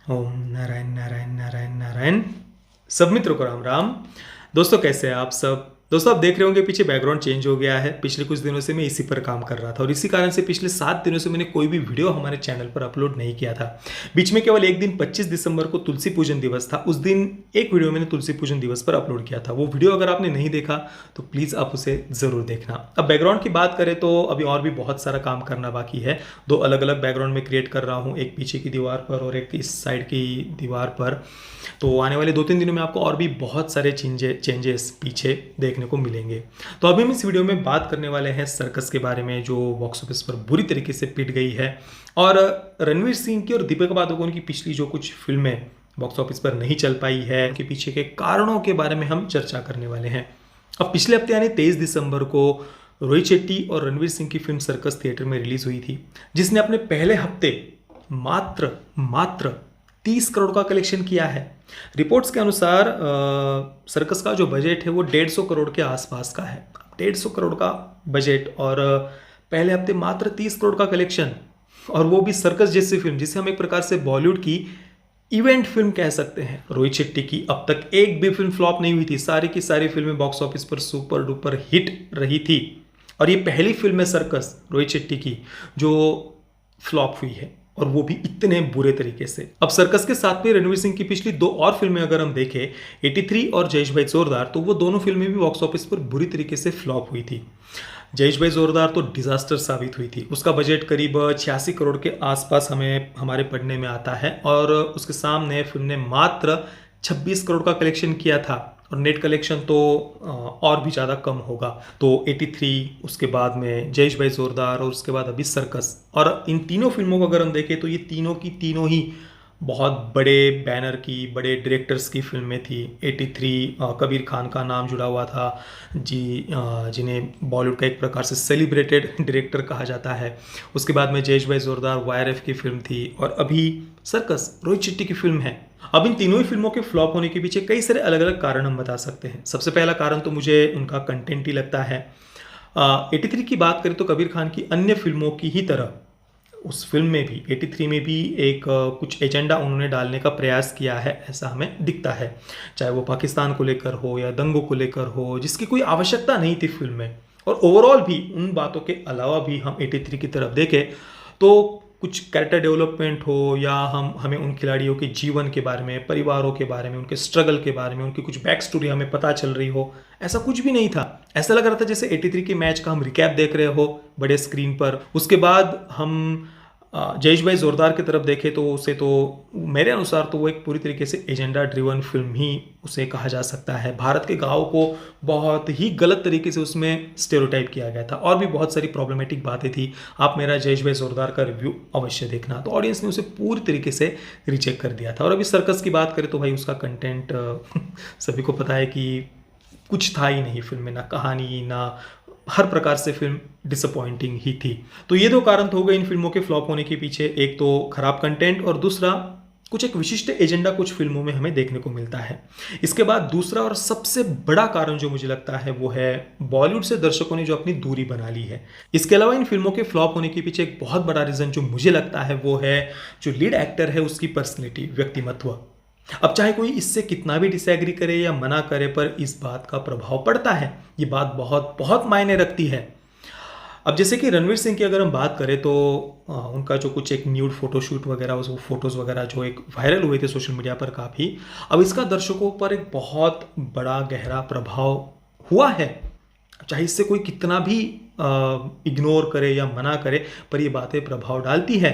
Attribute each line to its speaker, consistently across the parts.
Speaker 1: ओम नारायण नारायण नारायण नारायण। सब मित्रों को राम राम। दोस्तों कैसे हैं आप सब। दोस्तों आप देख रहे होंगे पीछे बैकग्राउंड चेंज हो गया है। पिछले कुछ दिनों से मैं इसी पर काम कर रहा था और इसी कारण से पिछले 7 दिनों से मैंने कोई भी वीडियो हमारे चैनल पर अपलोड नहीं किया था। बीच में केवल एक दिन 25 दिसंबर को तुलसी पूजन दिवस था, उस दिन एक वीडियो मैंने तुलसी पूजन दिवस पर अपलोड किया था। वो वीडियो अगर आपने नहीं देखा तो प्लीज़ आप उसे ज़रूर देखना। अब बैकग्राउंड की बात करें तो अभी और भी बहुत सारा काम करना बाकी है। दो अलग अलग बैकग्राउंड में क्रिएट कर रहा हूँ, एक पीछे की दीवार पर और एक इस साइड की दीवार पर। तो आने वाले 2-3 दिनों में आपको और भी बहुत सारे चेंजेस पीछे देखने को मिलेंगे। तो अभी हम इस वीडियो में बात करने वाले हैं सर्कस के बारे में, जो बॉक्स ऑफिस पर बुरी तरीके से पिट गई है। और रणवीर सिंह की और दीपिका पादुकोण की पिछली जो कुछ फिल्में बॉक्स ऑफिस पर नहीं चल पाई है, उनके पीछे के कारणों के बारे में हम चर्चा करने वाले हैं। अब पिछले हफ्ते यानी 23 दिसंबर को रोहित शेट्टी और रणवीर सिंह की फिल्म सर्कस थिएटर में रिलीज हुई थी, जिसने अपने पहले हफ्ते मात्र मात्र 30 करोड़ का कलेक्शन किया है। रिपोर्ट्स के अनुसार सर्कस का जो बजट है वो 150 करोड़ के आसपास का है। 150 करोड़ का बजट और पहले हफ्ते मात्र 30 करोड़ का कलेक्शन, और वो भी सर्कस जैसी फिल्म जिसे हम एक प्रकार से बॉलीवुड की इवेंट फिल्म कह सकते हैं। रोहित शेट्टी की अब तक एक भी फिल्म फ्लॉप नहीं हुई थी, सारी की सारी फिल्में बॉक्स ऑफिस पर सुपर डुपर हिट रही थी। और ये पहली फिल्म है सर्कस रोहित शेट्टी की जो फ्लॉप हुई है, और वो भी इतने बुरे तरीके से। अब सर्कस के साथ में रणवीर सिंह की पिछली दो और फिल्में अगर हम देखें, 83 और जयेश भाई जोरदार, तो वो दोनों फिल्में भी बॉक्स ऑफिस पर बुरी तरीके से फ्लॉप हुई थी। जयेश भाई जोरदार तो डिजास्टर साबित हुई थी। उसका बजट करीब 86 करोड़ के आसपास हमें हमारे पढ़ने में आता है, और उसके सामने फिल्म ने मात्र 26 करोड़ का कलेक्शन किया था, और नेट कलेक्शन तो और भी ज़्यादा कम होगा। तो 83, उसके बाद में जयेश भाई जोरदार, और उसके बाद अभी सर्कस। और इन तीनों फिल्मों को अगर हम देखें तो ये तीनों की तीनों ही बहुत बड़े बैनर की, बड़े डायरेक्टर्स की फिल्में थी। 83 कबीर खान का नाम जुड़ा हुआ था जी, जिन्हें बॉलीवुड का एक प्रकार से सेलिब्रेटेड डायरेक्टर कहा जाता है। उसके बाद में जयेश भाई जोरदार वाईआरएफ की फिल्म थी, और अभी सर्कस रोहित शेट्टी की फिल्म है। अब इन तीनों ही फिल्मों के फ्लॉप होने के पीछे कई सारे अलग अलग कारण हम बता सकते हैं। सबसे पहला कारण तो मुझे उनका कंटेंट ही लगता है। 83 की बात करें तो कबीर खान की अन्य फिल्मों की ही तरह उस फिल्म में भी, 83 में भी एक कुछ एजेंडा उन्होंने डालने का प्रयास किया है, ऐसा हमें दिखता है। चाहे वो पाकिस्तान को लेकर हो या दंगों को लेकर हो, जिसकी कोई आवश्यकता नहीं थी फिल्म में। और ओवरऑल भी उन बातों के अलावा भी हम 83 की तरफ देखें तो कुछ कैरेक्टर डेवलपमेंट हो, या हमें उन खिलाड़ियों के जीवन के बारे में, परिवारों के बारे में, उनके स्ट्रगल के बारे में, उनकी कुछ बैक स्टोरी हमें पता चल रही हो, ऐसा कुछ भी नहीं था। ऐसा लग रहा था जैसे 83 के मैच का हम रिकैप देख रहे हो बड़े स्क्रीन पर। उसके बाद हम जयेश भाई जोरदार की तरफ देखें तो उसे तो मेरे अनुसार तो वो एक पूरी तरीके से एजेंडा ड्रिवन फिल्म ही उसे कहा जा सकता है। भारत के गाँव को बहुत ही गलत तरीके से उसमें स्टेरियोटाइप किया गया था, और भी बहुत सारी प्रॉब्लमेटिक बातें थी। आप मेरा जयेश भाई जोरदार का रिव्यू अवश्य देखना। तो ऑडियंस ने उसे पूरी तरीके से रिजेक्ट कर दिया था। और अभी सर्कस की बात करें तो भाई उसका कंटेंट सभी को पता है कि कुछ था ही नहीं फिल्म में, ना कहानी, ना हर प्रकार से फिल्म डिसअपॉइंटिंग ही थी। तो ये दो कारण तो हो गए इन फिल्मों के फ्लॉप होने के पीछे। एक तो खराब कंटेंट, और दूसरा कुछ एक विशिष्ट एजेंडा कुछ फिल्मों में हमें देखने को मिलता है। इसके बाद दूसरा और सबसे बड़ा कारण जो मुझे लगता है वो है बॉलीवुड से दर्शकों ने जो अपनी दूरी बना ली है। इसके अलावा इन फिल्मों के फ्लॉप होने के पीछे एक बहुत बड़ा रीजन जो मुझे लगता है वो है जो लीड एक्टर है उसकी पर्सनैलिटी, व्यक्तिमत्व। अब चाहे कोई इससे कितना भी डिसएग्री करे या मना करे, पर इस बात का प्रभाव पड़ता है। ये बात बहुत बहुत मायने रखती है। अब जैसे कि रणवीर सिंह की अगर हम बात करें तो उनका जो कुछ एक न्यूड फोटोशूट वगैरह, वो फोटोज़ वगैरह जो एक वायरल हुए थे सोशल मीडिया पर काफ़ी, अब इसका दर्शकों पर एक बहुत बड़ा गहरा प्रभाव हुआ है। चाहे इससे कोई कितना भी इग्नोर करे या मना करे, पर ये बातें प्रभाव डालती है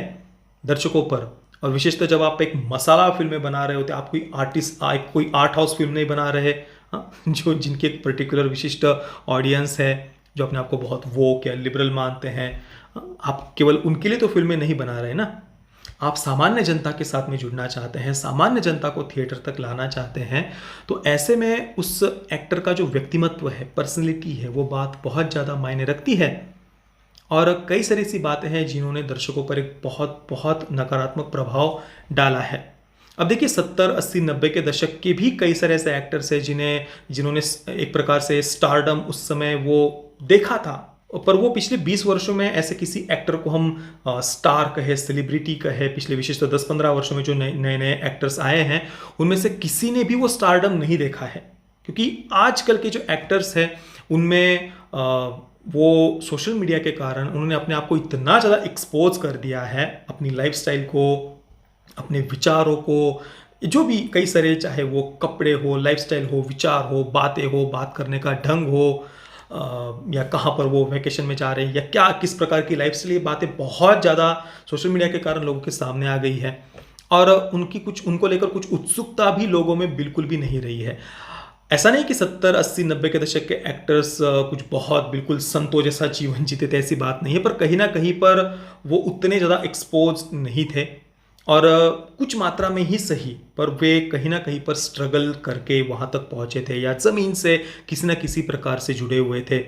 Speaker 1: दर्शकों पर। और विशेषतः जब आप एक मसाला फिल्में बना रहे होते, आप कोई आर्टिस्ट, कोई आर्ट हाउस फिल्म नहीं बना रहे, हाँ, जो जिनकी एक पर्टिकुलर विशिष्ट ऑडियंस है, जो अपने आप को बहुत वोक या लिबरल मानते हैं, आप केवल उनके लिए तो फिल्में नहीं बना रहे ना। आप सामान्य जनता के साथ में जुड़ना चाहते हैं, सामान्य जनता को थिएटर तक लाना चाहते हैं। तो ऐसे में उस एक्टर का जो व्यक्तिमत्व है, पर्सनैलिटी है, वो बात बहुत ज़्यादा मायने रखती है। और कई सारी ऐसी बातें हैं जिन्होंने दर्शकों पर एक बहुत बहुत नकारात्मक प्रभाव डाला है। अब देखिए 70, 80, 90 के दशक के भी कई सारे ऐसे एक्टर्स हैं जिन्होंने एक प्रकार से स्टारडम उस समय वो देखा था, पर वो पिछले 20 वर्षों में ऐसे किसी एक्टर को हम स्टार कहे, सेलिब्रिटी कहे, पिछले विशेषतः 10-15 वर्षों में जो नए नए एक्टर्स आए हैं उनमें से किसी ने भी वो स्टारडम नहीं देखा है। क्योंकि आजकल के जो एक्टर्स हैं उनमें वो सोशल मीडिया के कारण उन्होंने अपने आप को इतना ज़्यादा एक्सपोज कर दिया है, अपनी लाइफस्टाइल को, अपने विचारों को, जो भी कई सारे, चाहे वो कपड़े हो, लाइफस्टाइल हो, विचार हो, बातें हो, बात करने का ढंग हो, या कहाँ पर वो वैकेशन में जा रहे हैं या क्या किस प्रकार की लाइफस्टाइल, ये बातें बहुत ज़्यादा सोशल मीडिया के कारण लोगों के सामने आ गई है और उनको लेकर कुछ उत्सुकता भी लोगों में बिल्कुल भी नहीं रही है। ऐसा नहीं कि 70, 80, 90 के दशक के एक्टर्स कुछ बहुत बिल्कुल संतों जैसा जीवन जीते थे, ऐसी बात नहीं है, पर कहीं ना कहीं पर वो उतने ज़्यादा एक्सपोज नहीं थे और कुछ मात्रा में ही सही, पर वे कहीं ना कहीं पर स्ट्रगल करके वहाँ तक पहुँचे थे या ज़मीन से किसी न किसी प्रकार से जुड़े हुए थे।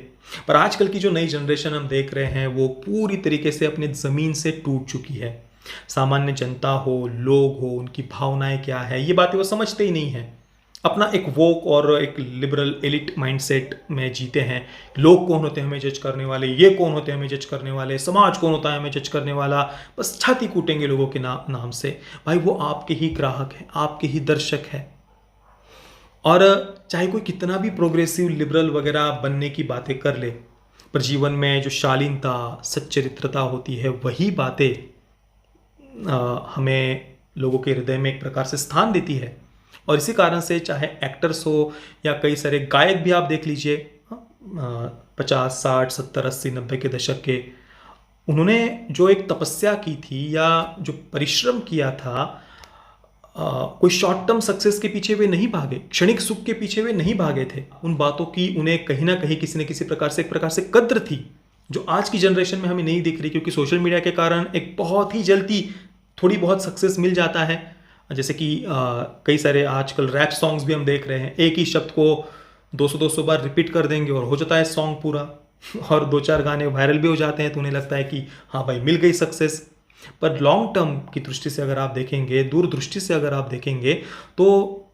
Speaker 1: पर आजकल की जो नई जनरेशन हम देख रहे हैं वो पूरी तरीके से अपने ज़मीन से टूट चुकी है। सामान्य जनता हो, लोग हो, उनकी भावनाएं क्या है, ये बातें वो समझते ही नहीं हैं। अपना एक वोक और एक लिबरल एलिट माइंडसेट में जीते हैं। लोग कौन होते हैं हमें जज करने वाले, ये कौन होते हैं हमें जज करने वाले, समाज कौन होता है हमें जज करने वाला, बस छाती कूटेंगे लोगों के नाम से। भाई वो आपके ही ग्राहक हैं, आपके ही दर्शक हैं। और चाहे कोई कितना भी प्रोग्रेसिव लिबरल वगैरह बनने की बातें कर ले, पर जीवन में जो शालीनता, सच्चरित्रता होती है, वही बातें हमें लोगों के हृदय में एक प्रकार से स्थान देती है। और इसी कारण से चाहे एक्टर्स हो या कई सारे गायक भी आप देख लीजिए, 50, 60, 70, 80, 90 के दशक के, उन्होंने जो एक तपस्या की थी या जो परिश्रम किया था, कोई शॉर्ट टर्म सक्सेस के पीछे वे नहीं भागे, क्षणिक सुख के पीछे वे नहीं भागे थे। उन बातों की उन्हें कहीं ना कहीं किसी न किसी प्रकार से एक प्रकार से कद्र थी, जो आज की जनरेशन में हमें नहीं दिख रही, क्योंकि सोशल मीडिया के कारण एक बहुत ही जल्दी थोड़ी बहुत सक्सेस मिल जाता है। जैसे कि कई सारे आजकल रैप सॉन्ग्स भी हम देख रहे हैं, एक ही शब्द को 200-200 बार रिपीट कर देंगे और हो जाता है सॉन्ग पूरा, और 2-4 गाने वायरल भी हो जाते हैं, तो उन्हें लगता है कि हाँ भाई मिल गई सक्सेस। पर लॉन्ग टर्म की दृष्टि से अगर आप देखेंगे, दूरदृष्टि से अगर आप देखेंगे, तो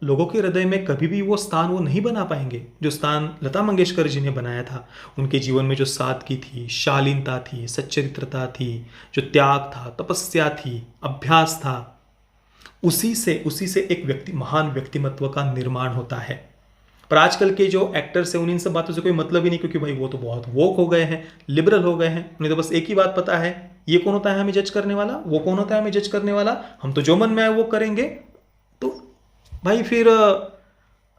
Speaker 1: लोगों के हृदय में कभी भी वो स्थान वो नहीं बना पाएंगे जो स्थान लता मंगेशकर जी ने बनाया था। उनके जीवन में जो सादगी थी, शालीनता थी, सच्चरित्रता थी, जो त्याग था, तपस्या थी, अभ्यास था, उसी से एक महान व्यक्तिमत्व का निर्माण होता है। पर आजकल के जो एक्टर्स हैं उन्हें इन सब बातों से कोई मतलब ही नहीं, क्योंकि भाई वो तो बहुत वोक हो गए हैं, लिबरल हो गए हैं। उन्हें तो बस एक ही बात पता है, ये कौन होता है हमें जज करने वाला, वो कौन होता है हमें जज करने वाला, हम तो जो मन में आए वो करेंगे। तो भाई फिर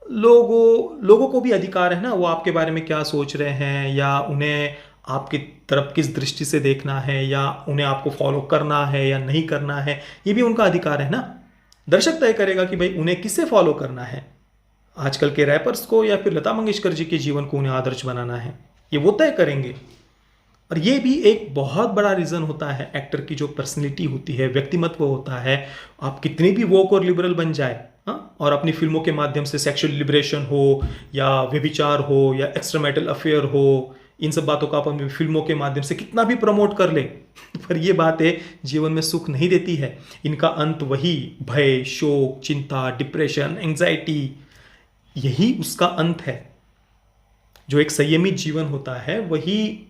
Speaker 1: लोगों को भी अधिकार है ना, वो आपके बारे में क्या सोच रहे हैं, या उन्हें आपकी तरफ किस दृष्टि से देखना है, या उन्हें आपको फॉलो करना है या नहीं करना है, ये भी उनका अधिकार है ना। दर्शक तय करेगा कि भाई उन्हें किसे फॉलो करना है, आजकल के रैपर्स को या फिर लता मंगेशकर जी के जीवन को उन्हें आदर्श बनाना है, ये वो तय करेंगे। और ये भी एक बहुत बड़ा रीज़न होता है, एक्टर की जो पर्सनैलिटी होती है, व्यक्तिमत्व होता है। आप कितनी भी वोक और लिबरल बन जाए, और अपनी फिल्मों के माध्यम से सेक्सुअल लिबरेशन हो या व्यभिचार हो या एक्स्ट्रामैरिटल अफेयर हो, इन सब बातों को आप अपनी फिल्मों के माध्यम से कितना भी प्रमोट कर ले, पर ये बातें जीवन में सुख नहीं देती है। इनका अंत वही भय, शोक, चिंता, डिप्रेशन, एंजाइटी, यही उसका अंत है। जो एक संयमित जीवन होता है वही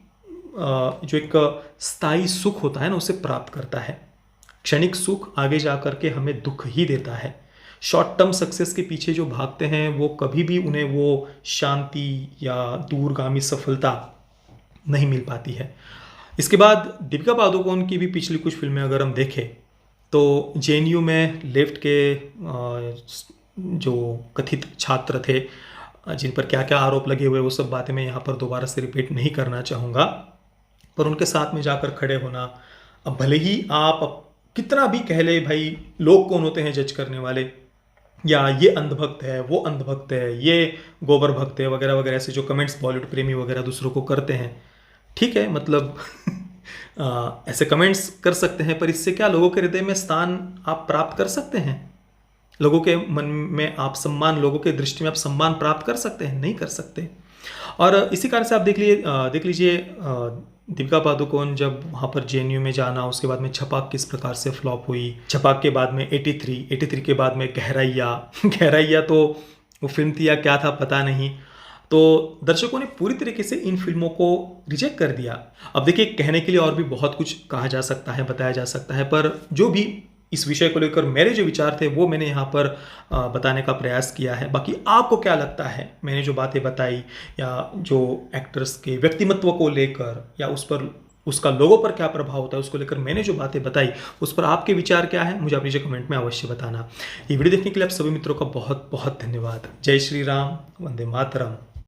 Speaker 1: जो एक स्थायी सुख होता है ना, उसे प्राप्त करता है। क्षणिक सुख आगे जा करके हमें दुख ही देता है। शॉर्ट टर्म सक्सेस के पीछे जो भागते हैं वो कभी भी उन्हें वो शांति या दूरगामी सफलता नहीं मिल पाती है। इसके बाद दीपिका पादुकोण की भी पिछली कुछ फिल्में अगर हम देखें तो जेएनयू में लेफ्ट के जो कथित छात्र थे, जिन पर क्या क्या आरोप लगे हुए, वो सब बातें मैं यहाँ पर दोबारा से रिपीट नहीं करना चाहूँगा, पर उनके साथ में जाकर खड़े होना, अब भले ही आप कितना भी कह ले भाई लोग कौन होते हैं जज करने वाले, या ये अंधभक्त है, वो अंधभक्त है, ये गोबर भक्त है वगैरह वगैरह, ऐसे जो कमेंट्स बॉलीवुड प्रेमी वगैरह दूसरों को करते हैं, ठीक है, मतलब ऐसे कमेंट्स कर सकते हैं, पर इससे क्या लोगों के हृदय में स्थान आप प्राप्त कर सकते हैं? लोगों के मन में आप सम्मान, लोगों के दृष्टि में आप सम्मान प्राप्त कर सकते हैं? नहीं कर सकते। और इसी कारण से आप देख लीजिए दीपिका पादुकोण जब वहाँ पर जेएनयू में जाना, उसके बाद में छपाक किस प्रकार से फ्लॉप हुई, छपाक के बाद में 83 के बाद में गहराइया तो वो फिल्म थी या क्या था पता नहीं। तो दर्शकों ने पूरी तरीके से इन फिल्मों को रिजेक्ट कर दिया। अब देखिए, कहने के लिए और भी बहुत कुछ कहा जा सकता है, बताया जा सकता है, पर जो भी इस विषय को लेकर मेरे जो विचार थे वो मैंने यहाँ पर बताने का प्रयास किया है। बाकी आपको क्या लगता है, मैंने जो बातें बताई या जो एक्टर्स के व्यक्तिमत्व को लेकर या उस पर उसका लोगों पर क्या प्रभाव होता है उसको लेकर मैंने जो बातें बताई, उस पर आपके विचार क्या है, मुझे आप नीचे कमेंट में अवश्य बताना। ये वीडियो देखने के लिए आप सभी मित्रों का बहुत बहुत धन्यवाद। जय श्री राम, वंदे मातरम।